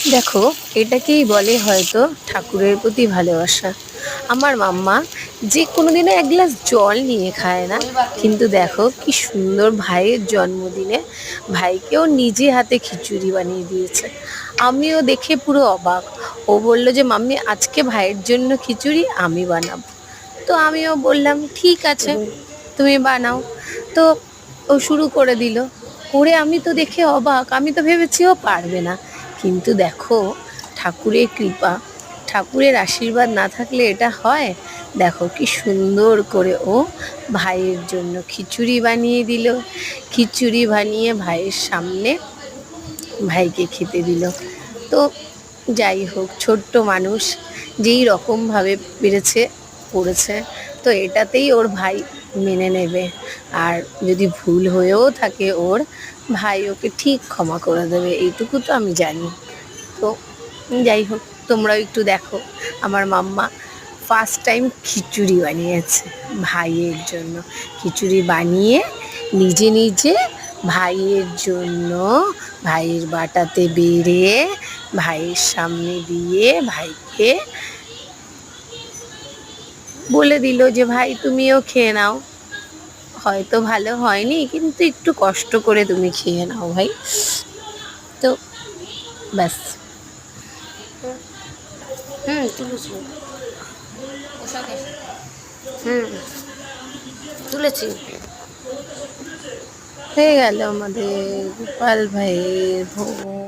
দেখো, এটাকেই বলে হয়তো ঠাকুরের প্রতি ভালোবাসা। আমার মাম্মা যে কোনোদিনও এক গ্লাস জল নিয়ে খায় না, কিন্তু দেখো কি সুন্দর ভাইয়ের জন্মদিনে ভাইকেও নিজে হাতে খিচুড়ি বানিয়ে দিয়েছে। আমিও দেখে পুরো অবাক। ও বলল যে মাম্মি আজকে ভাইয়ের জন্য খিচুড়ি আমি বানাবো। তো আমিও বললাম ঠিক আছে, তুমি বানাও। তো ও শুরু করে দিল। করে আমি তো দেখে অবাক, আমি তো ভেবেছি ও পারবে না। কিন্তু দেখো, ঠাকুরের কৃপা, ঠাকুরের আশীর্বাদ না থাকলে এটা হয়? দেখো কি সুন্দর করে ও ভাইয়ের জন্য খিচুড়ি বানিয়ে দিল। খিচুড়ি বানিয়ে ভাইয়ের সামনে ভাইকে খেতে দিল। তো যাই হোক, ছোট্ট মানুষ যেই রকমভাবে পেরেছে করেছে, তো এটাতেই ওর ভাই মেনে নেবে। আর যদি ভুল হয়েও থাকে ওর, ভাই ওকে ঠিক ক্ষমা করে দেবে, এইটুকু তো আমি জানি। তো যাই হোক, তোমরাও একটু দেখো, আমার মাম্মা ফার্স্ট টাইম খিচুড়ি বানিয়েছে ভাইয়ের জন্য। খিচুড়ি বানিয়ে নিজে নিজে ভাইয়ের জন্য ভাইয়ের বাটাতে বেড়ে ভাইয়ের সামনে দিয়ে ভাইকে বলে দিল যে ভাই তুমিও খেয়ে নাও। হয়তো ভালো হয়নি, কিন্তু একটু কষ্ট করে তুমি খেয়ে নাও ভাই। তো ব্যাস। তুলেছি। হুম, তুলেছি। হয়ে গেল আমাদের গোপাল ভাইয়ের ভোগ।